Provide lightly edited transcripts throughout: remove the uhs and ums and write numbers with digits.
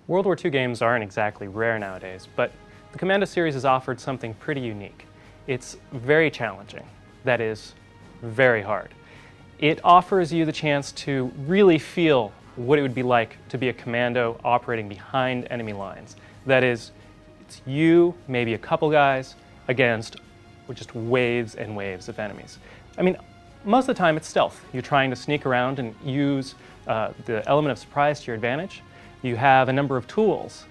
World War II games aren't exactly rare nowadays, but the Commando series has offered something pretty unique. It's very challenging. That is, very hard. It offers you the chance to really feel what it would be like to be a commando operating behind enemy lines. That is, it's you, maybe a couple guys, against just waves and waves of enemies. I mean, most of the time it's stealth. You're trying to sneak around and use the element of surprise to your advantage. You have a number of tools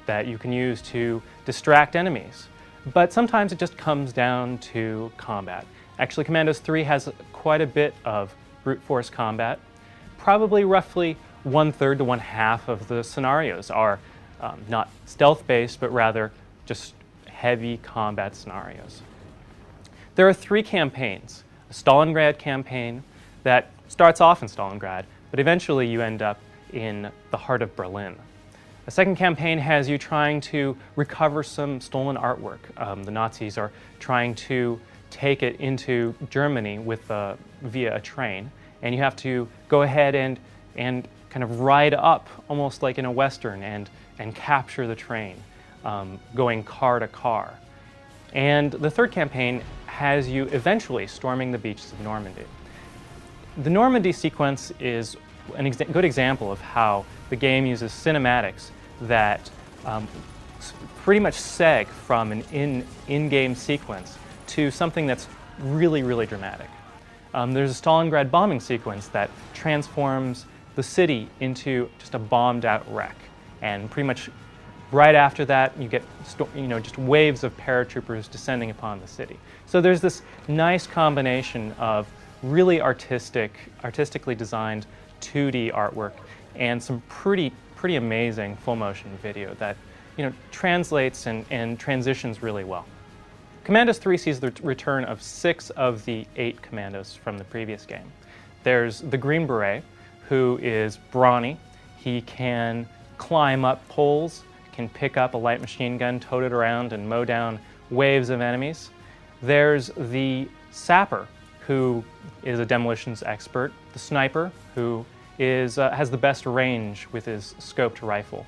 that you can use to distract enemies. But sometimes it just comes down to combat. Actually, Commandos 3 has quite a bit of brute force combat. Probably roughly 1/3 to 1/2 of the scenarios are not stealth-based, but rather just heavy combat scenarios. There are 3 campaigns. A Stalingrad campaign that starts off in Stalingrad, but eventually you end up in the heart of Berlin. A second campaign has you trying to recover some stolen artwork. The Nazis are trying to take it into Germany via a train, and you have to go ahead and kind of ride up, almost like in a Western, and capture the train, going car to car. And the third campaign has you eventually storming the beaches of Normandy. The Normandy sequence is a good example of how the game uses cinematics that pretty much seg from an in-game sequence to something that's really, really dramatic. There's a Stalingrad bombing sequence that transforms the city into just a bombed-out wreck, and pretty much right after that you get just waves of paratroopers descending upon the city. So there's this nice combination of really artistically designed 2D artwork and some pretty amazing full motion video that translates and transitions really well. Commandos 3 sees the return of 6 of the 8 commandos from the previous game. There's the Green Beret, who is brawny. He can climb up poles, can pick up a light machine gun, tote it around, and mow down waves of enemies. There's the Sapper, who is a demolitions expert. The Sniper, who has the best range with his scoped rifle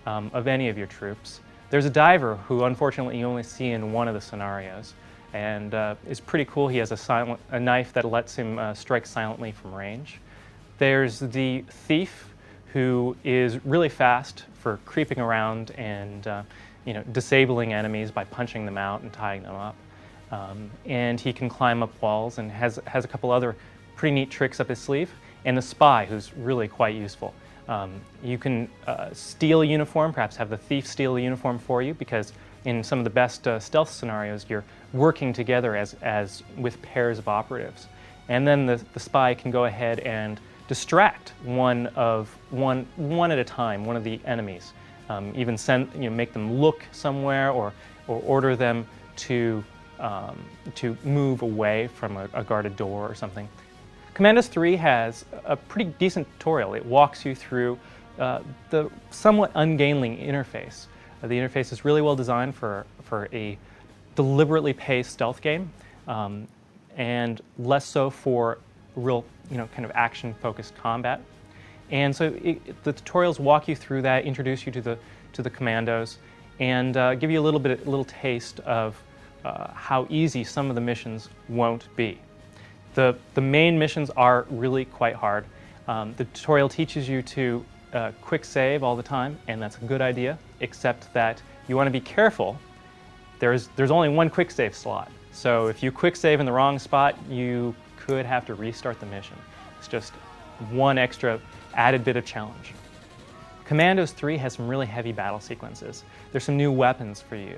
of any of your troops. There's a Diver, who unfortunately you only see in one of the scenarios, and is pretty cool. He has a knife that lets him strike silently from range. There's the Thief, who is really fast for creeping around and disabling enemies by punching them out and tying them up. And he can climb up walls and has a couple other pretty neat tricks up his sleeve. And the Spy, who's really quite useful. You can steal a uniform, perhaps have the Thief steal a uniform for you, because in some of the best stealth scenarios you're working together as with pairs of operatives. And then the Spy can go ahead and distract one at a time, one of the enemies. Even make them look somewhere, or order them to move away from a guarded door or something. Commandos 3 has a pretty decent tutorial. It walks you through the somewhat ungainly interface. The interface is really well designed for a deliberately paced stealth game, and less so for real, kind of action-focused combat. And so the tutorials walk you through that, introduce you to the commandos, and give you a little taste of how easy some of the missions won't be. The main missions are really quite hard. The tutorial teaches you to quick save all the time, and that's a good idea, except that you want to be careful. There's only one quick save slot, so if you quick save in the wrong spot, you could have to restart the mission. It's just one extra added bit of challenge. Commandos 3 has some really heavy battle sequences. There's some new weapons for you.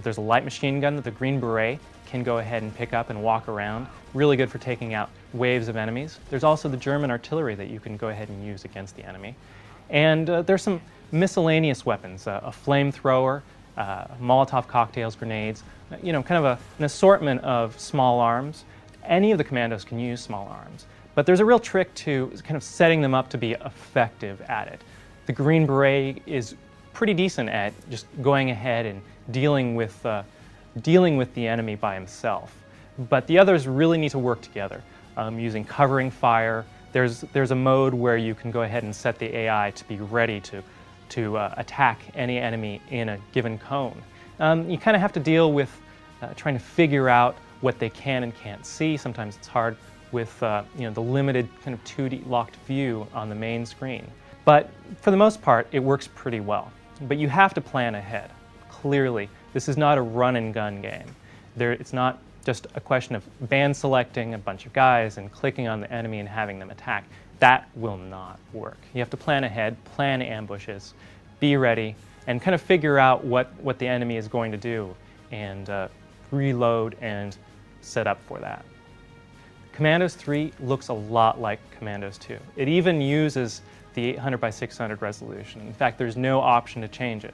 There's a light machine gun that the Green Beret can go ahead and pick up and walk around. Really good for taking out waves of enemies. There's also the German artillery that you can go ahead and use against the enemy. And there's some miscellaneous weapons, a flamethrower, Molotov cocktails, grenades, kind of an assortment of small arms. Any of the commandos can use small arms, but there's a real trick to kind of setting them up to be effective at it. The Green Beret is pretty decent at just going ahead and dealing with the enemy by himself, but the others really need to work together, using covering fire. There's a mode where you can go ahead and set the AI to be ready to to attack any enemy in a given cone. You kind of have to deal with trying to figure out what they can and can't see. Sometimes it's hard with the limited kind of 2D locked view on the main screen. But for the most part, it works pretty well. But you have to plan ahead. Clearly, this is not a run and gun game. It's not just a question of band selecting a bunch of guys and clicking on the enemy and having them attack. That will not work. You have to plan ahead, plan ambushes, be ready, and kind of figure out what the enemy is going to do and reload and set up for that. Commandos 3 looks a lot like Commandos 2. It even uses the 800 by 600 resolution. In fact, there's no option to change it.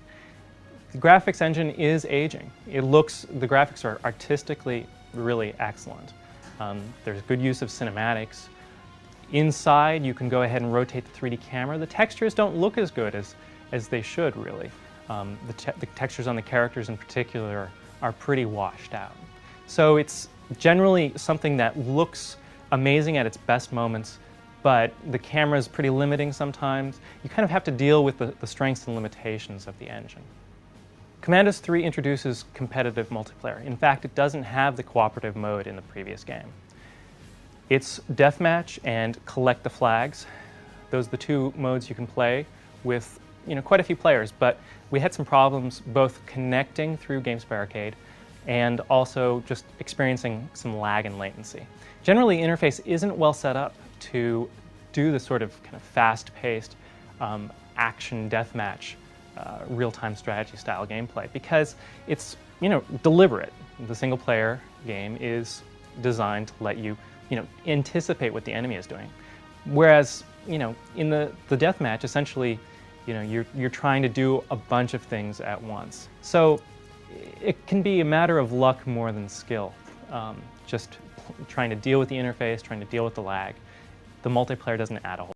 The graphics engine is aging. The graphics are artistically really excellent. There's good use of cinematics. Inside, you can go ahead and rotate the 3D camera. The textures don't look as good as they should, really. The textures on the characters in particular are pretty washed out. So it's generally something that looks amazing at its best moments, but the camera is pretty limiting sometimes. You kind of have to deal with the strengths and limitations of the engine. Commandos 3 introduces competitive multiplayer. In fact, it doesn't have the cooperative mode in the previous game. It's deathmatch and collect the flags. Those are the two modes you can play with quite a few players, but we had some problems both connecting through GameSpy Arcade and also just experiencing some lag and latency. Generally, the interface isn't well set up to do the sort of kind of fast-paced action deathmatch real-time strategy style gameplay because it's deliberate. The single-player game is designed to let you anticipate what the enemy is doing, whereas in the deathmatch, essentially you're trying to do a bunch of things at once. So it can be a matter of luck more than skill. Just trying to deal with the interface, trying to deal with the lag. The multiplayer doesn't add a whole